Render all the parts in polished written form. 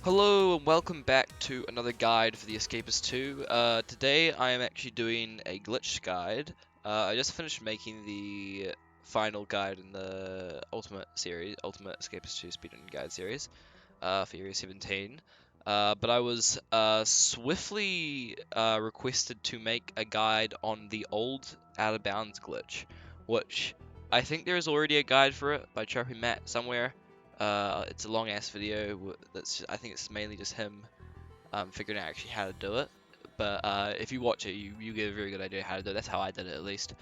Hello and welcome back to another guide for the Escapists 2. Today I am actually doing a glitch guide. I just finished making the final guide in the Ultimate series, Ultimate Escapist 2 Speedrun Guide series, for Area 17. But I was swiftly requested to make a guide on the old Out of Bounds glitch, which I think there is already a guide for it by Chirpy Matt somewhere. It's a long ass video. I think it's mainly just him figuring out actually how to do it. But if you watch it, you get a very good idea how to do it. That's how I did it at least.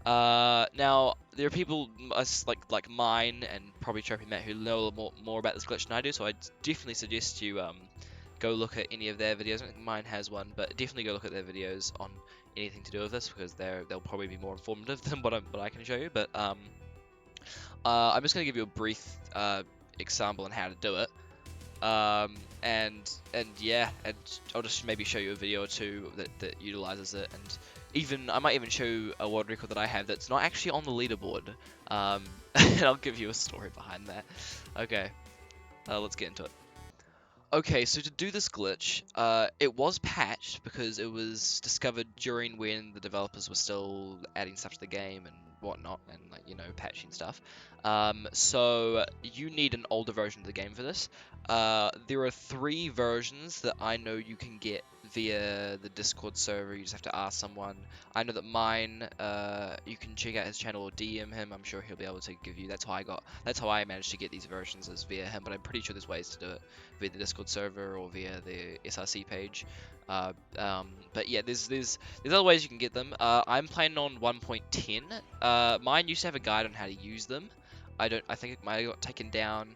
Now there are people like mine and probably Chirpy Matt who know a lot more about this glitch than I do. So I definitely suggest you go look at any of their videos. I don't think mine has one, but definitely go look at their videos on anything to do with this because they'll probably be more informative than what I can show you. But I'm just gonna give you a brief example on how to do it. And yeah, and I'll just maybe show you a video or two that utilizes it, and I might even show a world record that I have that's not actually on the leaderboard. And I'll give you a story behind that. Okay, let's get into it. Okay, so to do this glitch, it was patched because it was discovered during when the developers were still adding stuff to the game and whatnot, and patching stuff. So you need an older version of the game for this. There are 3 versions that I know you can get via the Discord server. You just have to ask someone. I know that mine, you can check out his channel or DM him. I'm sure he'll be able to give you. That's how I managed to get these versions, is via him. But I'm pretty sure there's ways to do it via the Discord server or via the SRC page. But yeah, there's other ways you can get them. I'm planning on 1.10. Mine used to have a guide on how to use them. I think it might have got taken down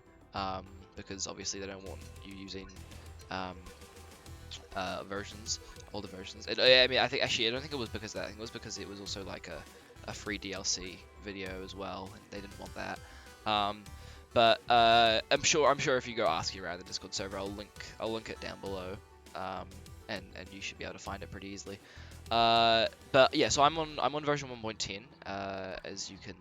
because obviously they don't want you using older versions. I mean, I don't think it was because of that. I think it was because it was also like a free DLC video as well, and they didn't want that. But I'm sure if you go asking around the Discord server, I'll link it down below, and you should be able to find it pretty easily. But yeah, so I'm on version 1.10, as you can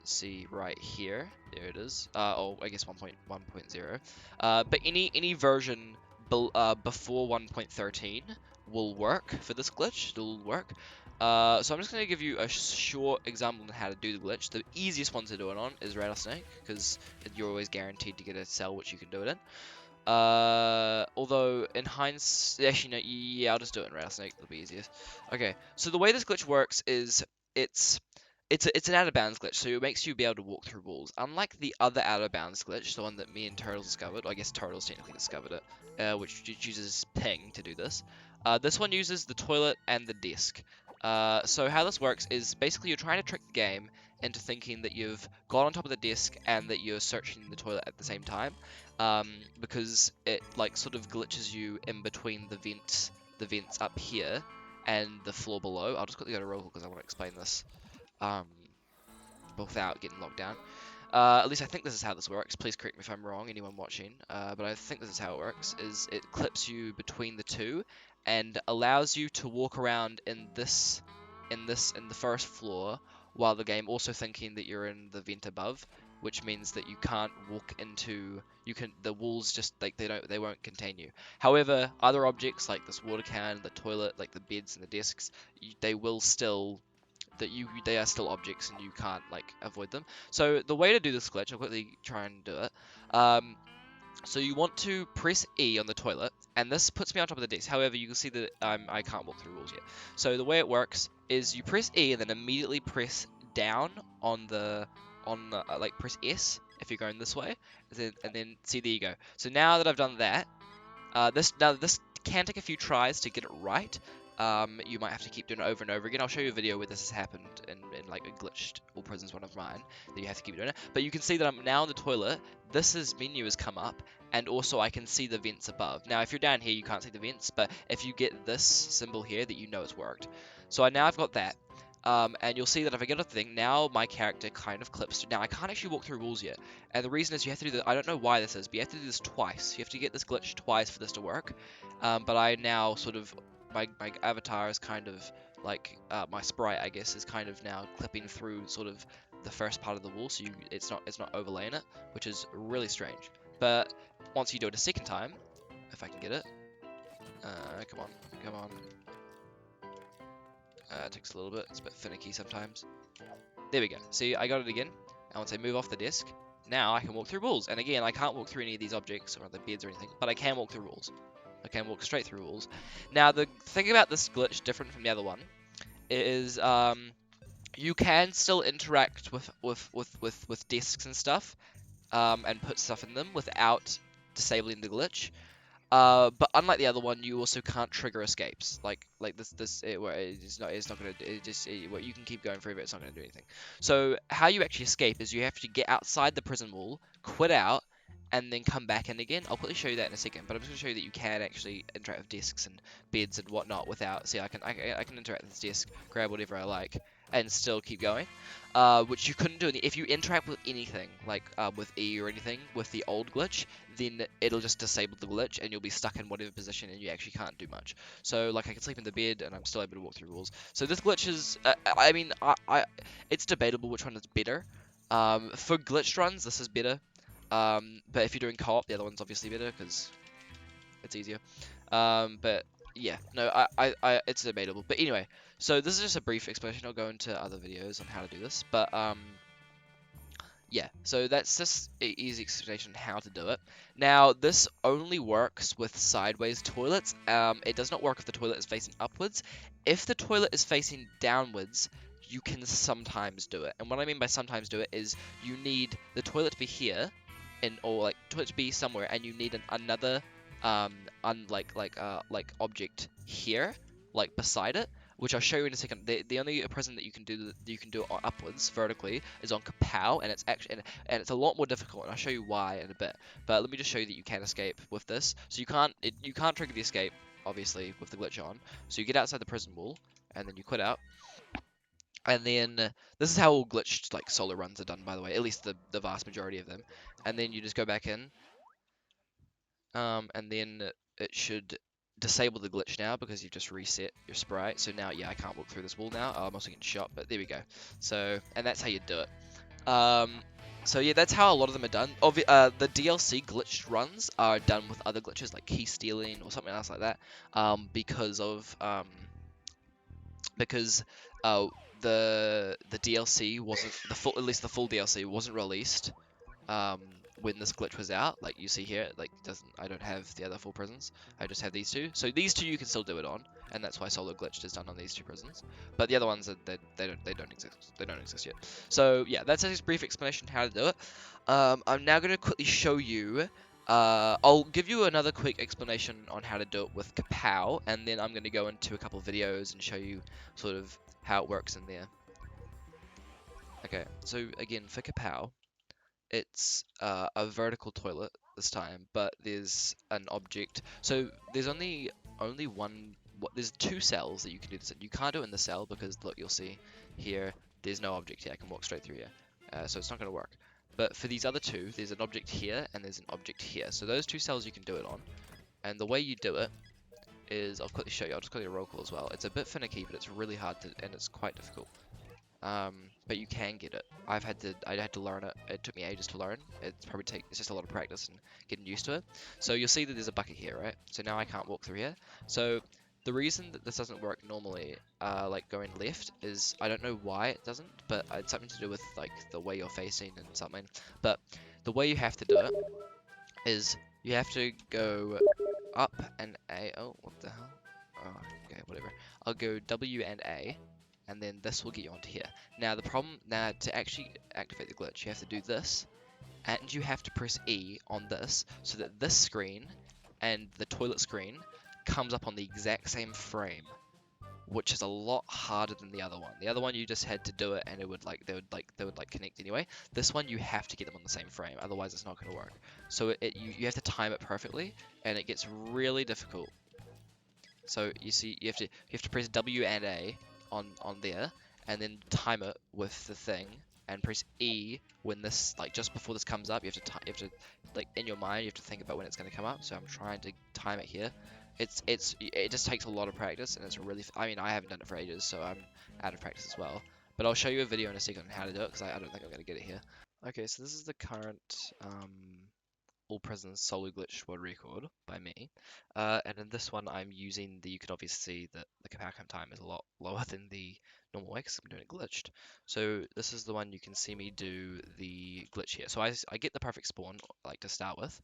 see right here. There it is. Oh, I guess 1.1.0. But any version before 1.13 will work for this glitch. It'll work. So I'm just going to give you a short example on how to do the glitch. The easiest one to do it on is Rattlesnake, because you're always guaranteed to get a cell which you can do it in. Although in hindsight, actually no, yeah, I'll just do it in Rattlesnake. It'll be easiest. Okay, so the way this glitch works is it's an out of bounds glitch, so it makes you be able to walk through walls. Unlike the other out of bounds glitch, the one that me and Turtles discovered, or I guess Turtles technically discovered it, which uses ping to do this. This one uses the toilet and the desk. So how this works is basically you're trying to trick the game into thinking that you've got on top of the desk and that you're searching the toilet at the same time, because it like sort of glitches you in between the vents up here and the floor below. I'll just quickly go to roll because I want to explain this without getting locked down. At least I think this is how this works. Please correct me if I'm wrong, anyone watching. But I think this is how it works. Is it clips you between the two and allows you to walk around in the first floor while the game also thinking that you're in the vent above, which means that you can't walk into the walls just like they won't contain you. However, other objects like this water can, the toilet, like the beds and the desks, they will still they are still objects and you can't like avoid them. So the way to do this glitch, I'll quickly try and do it. So you want to press E on the toilet, and this puts me on top of the desk. However, you can see that I can't walk through walls yet. So the way it works is you press E and then immediately press down on the like press S if you're going this way, and then see, there you go. So now that I've done that, this can take a few tries to get it right. You might have to keep doing it over and over again. I'll show you a video where this has happened in like a glitched All Prisons one of mine, that you have to keep doing it. But you can see that I'm now in the toilet. This menu has come up, and also I can see the vents above. Now, if you're down here, you can't see the vents, but if you get this symbol here, that you know it's worked. So now I've got that. And you'll see that if I get a thing, now my character kind of clips. Now, I can't actually walk through walls yet. And the reason is you have to do that. I don't know why this is, but you have to do this twice. You have to get this glitch twice for this to work. But I now sort of, my avatar is kind of like, my sprite, I guess, is kind of now clipping through sort of the first part of the wall. So it's not overlaying it, which is really strange. But once you do it a second time, if I can get it. Come on, come on. It takes a little bit. It's a bit finicky sometimes. There we go. See, I got it again. And once I move off the desk, now I can walk through walls. And again, I can't walk through any of these objects or the beds or anything, but I can walk through walls. I can walk straight through walls. Now, the thing about this glitch, different from the other one, is you can still interact with desks and stuff, and put stuff in them without disabling the glitch. But unlike the other one, you also can't trigger escapes. Like where it's not gonna, where you can keep going forever. It's not gonna do anything. So how you actually escape is you have to get outside the prison wall, quit out, and then come back in again. I'll quickly show you that in a second. But I'm just gonna show you that you can actually interact with desks and beds and whatnot without. See, I can interact with this desk, grab whatever I like, and still keep going. Which you couldn't do if you interact with anything, like with E or anything, with the old glitch, then it'll just disable the glitch and you'll be stuck in whatever position and you actually can't do much. So like I can sleep in the bed and I'm still able to walk through walls. So this glitch is, I mean, it's debatable which one is better. For glitched runs, this is better. But if you're doing co-op, the other one's obviously better because it's easier. But yeah, no, it's debatable. But anyway, so this is just a brief explanation. I'll go into other videos on how to do this. But yeah, so that's just an easy explanation on how to do it. Now, this only works with sideways toilets. It does not work if the toilet is facing upwards. If the toilet is facing downwards, you can sometimes do it. And what I mean by sometimes do it is you need the toilet to be here, or like toilet to be somewhere, and you need another like object here, like beside it, which I'll show you in a second. The only prison that you can do upwards vertically is on Kapow, and it's actually and it's a lot more difficult, and I'll show you why in a bit. But let me just show you that you can escape with this. So you can't trigger the escape obviously with the glitch on. So you get outside the prison wall, and then you quit out. And then this is how all glitched like solo runs are done, by the way, at least the vast majority of them. And then you just go back in, and then it should disable the glitch now because you've just reset your sprite. So now, yeah, I can't walk through this wall now. I'm also getting shot, but there we go. So, and that's how you do it. So yeah, that's how a lot of them are done. The DLC glitched runs are done with other glitches like key stealing or something else like that, because the DLC wasn't at least the full DLC wasn't released when this glitch was out. Like you see here, like I don't have the other full prisons. I just have these two. So these two you can still do it on, and that's why solo glitched is done on these two prisons. But the other ones they don't exist. They don't exist yet. So yeah, that's a brief explanation how to do it. I'm now gonna quickly show you. I'll give you another quick explanation on how to do it with Kapow, and then I'm going to go into a couple of videos and show you sort of how it works in there. Okay, so again, for Kapow, it's a vertical toilet this time, but there's an object. So there's only one. There's two cells that you can do this in. You can't do it in the cell because look, you'll see here, there's no object here. I can walk straight through here, so it's not going to work. But for these other two, there's an object here and there's an object here. So those two cells you can do it on. And the way you do it is, I'll quickly show you. I'll just quickly roll call as well. It's a bit finicky, but it's really hard to, and it's quite difficult. But you can get it. I had to learn it. It took me ages to learn. It's just a lot of practice and getting used to it. So you'll see that there's a bucket here, right? So now I can't walk through here. So the reason that this doesn't work normally, like going left, is I don't know why it doesn't, but it's something to do with like the way you're facing and something. But the way you have to do it is you have to go up and A. Oh, what the hell? Oh, okay, whatever. I'll go W and A, and then this will get you onto here. Now the problem, to actually activate the glitch, you have to do this, and you have to press E on this, so that this screen and the toilet screen comes up on the exact same frame, which is a lot harder than the other one. The other one you just had to do it, and they would connect anyway. This one you have to get them on the same frame, otherwise it's not going to work. So you have to time it perfectly, and it gets really difficult. So you see, you have to press W and A on there, and then time it with the thing, and press E when this, like just before this comes up. You have to like in your mind, you have to think about when it's going to come up. So I'm trying to time it here. It just takes a lot of practice, and it's really. I mean, I haven't done it for ages, so I'm out of practice as well. But I'll show you a video in a second on how to do it, because I don't think I'm going to get it here. Okay, so this is the current All Prisons solo glitch world record by me. And in this one, I'm using you can obviously see that the Kapow time is a lot lower than the normal way because I'm doing it glitched. So this is the one you can see me do the glitch here. So I get the perfect spawn like to start with.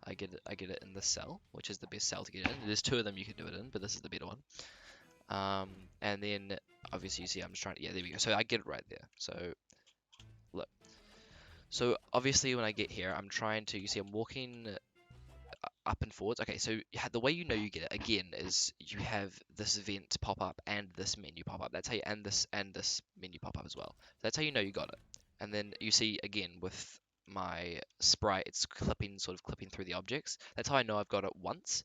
I get it in this cell, which is the best cell to get in. There's two of them you can do it in, but this is the better one. And then obviously you see I'm just trying to, yeah, there we go. So I get it right there. So look. So obviously when I get here, I'm trying to, you see I'm walking up and forwards. Okay, so the way you know you get it again is you have this event pop up and this menu pop up. That's how you, and this menu pop up as well. That's how you know you got it. And then you see again with my sprite, it's sort of clipping through the objects. That's how I know I've got it once.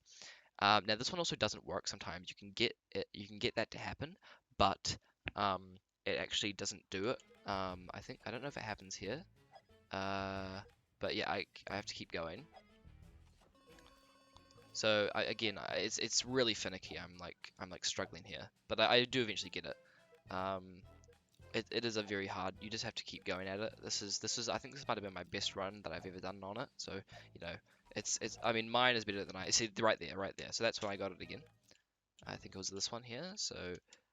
Now this one also doesn't work sometimes. You can get that to happen, but um, it actually doesn't do it. I don't know if it happens here. But yeah, I have to keep going. So it's really finicky. I'm like struggling here, but I do eventually get it. Um, it is a very hard. You just have to keep going at it. This is I think this might have been my best run that I've ever done on it. So you know, it's I mean mine is better than I see right there, right there. So that's when I got it again. I think it was this one here. So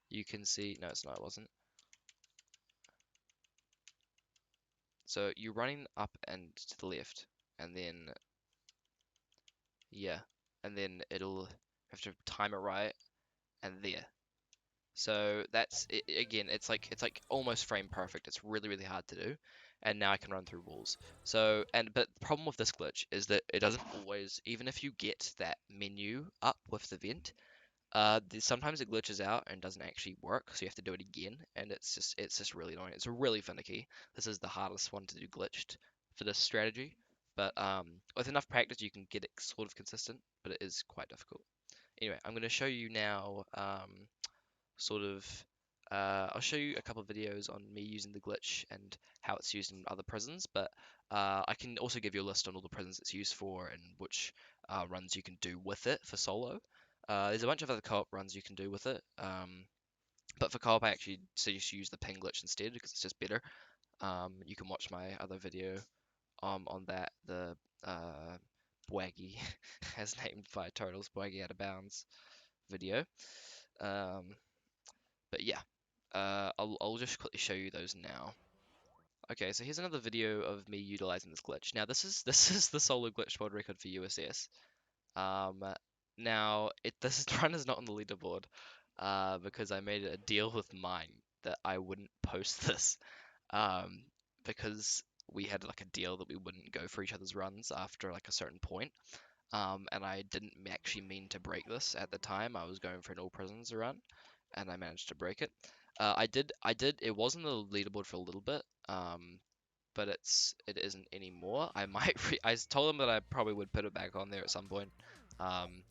you can see no, it's not. It wasn't. So you're running up and to the left, and then yeah, and then it'll have to time it right and there. So that's it, again, it's like almost frame perfect. It's really hard to do, and now I can run through walls. So but the problem with this glitch is that it doesn't always, even if you get that menu up with the vent, sometimes it glitches out and doesn't actually work. So you have to do it again, and it's just really annoying. It's really finicky. This is the hardest one to do glitched for this strategy, but with enough practice you can get it sort of consistent, but it is quite difficult. Anyway, I'm going to show you now. Sort of I'll show you a couple of videos on me using the glitch and how it's used in other prisons, but I can also give you a list on all the prisons it's used for and which runs you can do with it for solo. There's a bunch of other co-op runs you can do with it, but for co-op I actually suggest you use the ping glitch instead because it's just better. You can watch my other video on that, the Bwaggy, as named by Turtles, Bwaggy Out of Bounds video. Um, but yeah, I'll just quickly show you those now. Okay, so here's another video of me utilizing this glitch. Now this is the solo glitch world record for USS. Um, Now this run is not on the leaderboard, because I made a deal with mine that I wouldn't post this, um, because we had like a deal that we wouldn't go for each other's runs after like a certain point. And I didn't actually mean to break this at the time. I was going for an all prisons run, and I managed to break it. I did. It was on the leaderboard for a little bit, but it isn't anymore. I might. I told them that I probably would put it back on there at some point. Um,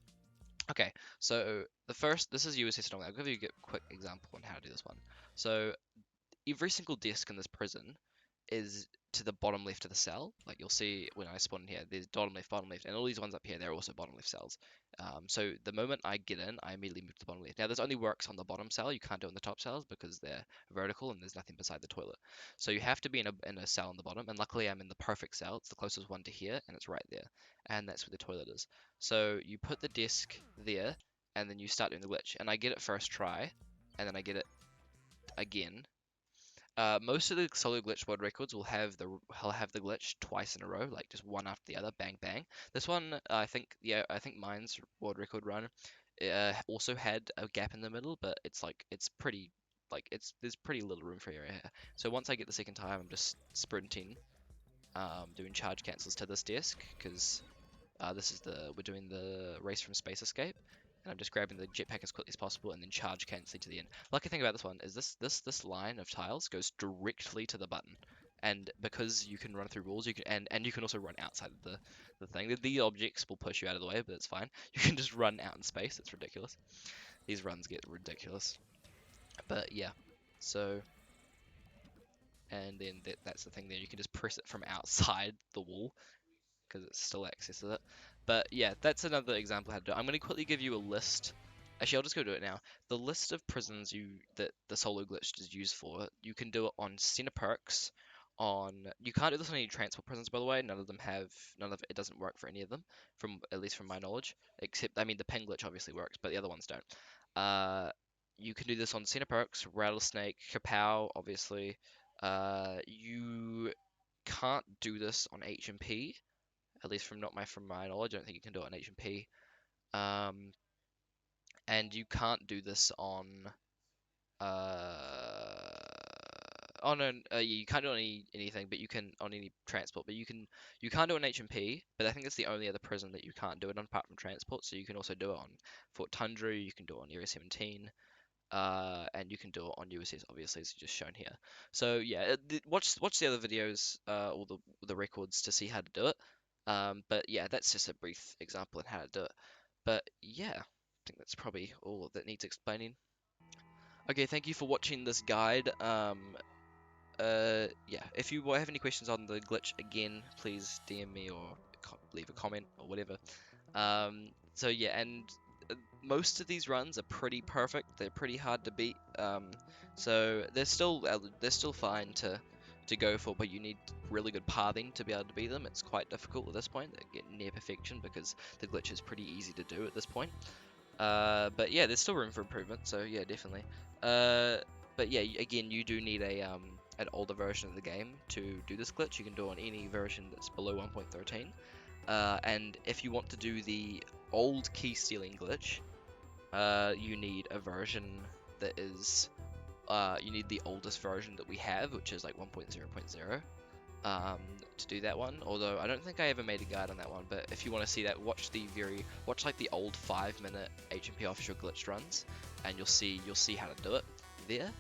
okay, so this is USS Normal. I'll give you a quick example on how to do this one. So every single desk in this prison is to the bottom left of the cell. Like you'll see when I spawn in here, there's bottom left, and all these ones up here, they're also bottom left cells. So the moment I get in, I immediately move to the bottom left. Now this only works on the bottom cell. You can't do it on the top cells because they're vertical and there's nothing beside the toilet. So you have to be in a cell on the bottom. And luckily, I'm in the perfect cell. It's the closest one to here, and it's right there. And that's where the toilet is. So you put the desk there, and then you start doing the glitch. And I get it first try, and then I get it again. Most of the solo glitch world records will have the glitch twice in a row, like just one after the other, bang bang. This one, I think mine's world record run also had a gap in the middle, but it's pretty there's pretty little room for error here. So once I get the second time, I'm just sprinting, doing charge cancels to this desk because we're doing the race from space escape, and I'm just grabbing the jetpack as quickly as possible and then charge canceling to the end. Lucky thing about this one is this line of tiles goes directly to the button, and because you can run through walls, you can and you can also run outside of the thing. The objects will push you out of the way, but it's fine. You can just run out in space. It's ridiculous. These runs get ridiculous, but yeah. So and then that's the thing. There you can just press it from outside the wall because it still accesses it. But yeah, that's another example of how to do it. I'm going to quickly give you a list. Actually, I'll just go do it now. The list of prisons that the solo glitch is used for, you can do it on center perks, on. You can't do this on any transport prisons, by the way. None of it doesn't work for any of them, from at least from my knowledge. Except, I mean, the pen glitch obviously works, but the other ones don't. You can do this on Center Perks, Rattlesnake, Kapow, obviously. You can't do this on H&P, at least from my knowledge. I don't think you can do it on H&P. Um, and you can't do this on oh no, yeah, you can't do it on anything, but you can on any transport. But you can't do it on H&P. But I think it's the only other prison that you can't do it on apart from transport. So you can also do it on Fort Tundra. You can do it on Area 17. And you can do it on USS, obviously, as just shown here. So yeah, watch the other videos, or the records to see how to do it. But yeah, that's just a brief example on how to do it. But yeah, I think that's probably all that needs explaining. Okay, thank you for watching this guide. Yeah, if you have any questions on the glitch again, please DM me or leave a comment or whatever. So yeah, and most of these runs are pretty perfect. They're pretty hard to beat. So they're still fine to go for, but you need really good pathing to be able to beat them. It's quite difficult at this point to get near perfection because the glitch is pretty easy to do at this point. But yeah, there's still room for improvement. So yeah, definitely. But yeah, again, you do need an older version of the game to do this glitch. You can do it on any version that's below 1.13. And if you want to do the old key stealing glitch, you need a version that is, you need the oldest version that we have, which is like 1.0.0, to do that one. Although I don't think I ever made a guide on that one, but if you want to see that, watch like the old 5-minute H&P official glitch runs, and you'll see how to do it there.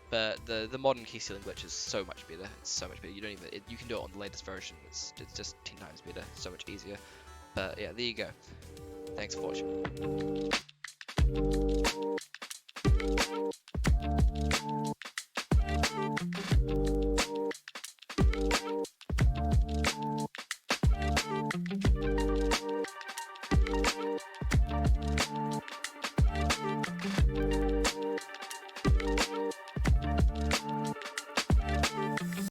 But the modern key stealing glitch is so much better. It's so much better. You don't even you can do it on the latest version. It's just 10 times better. So much easier. But yeah, there you go. Thanks for watching.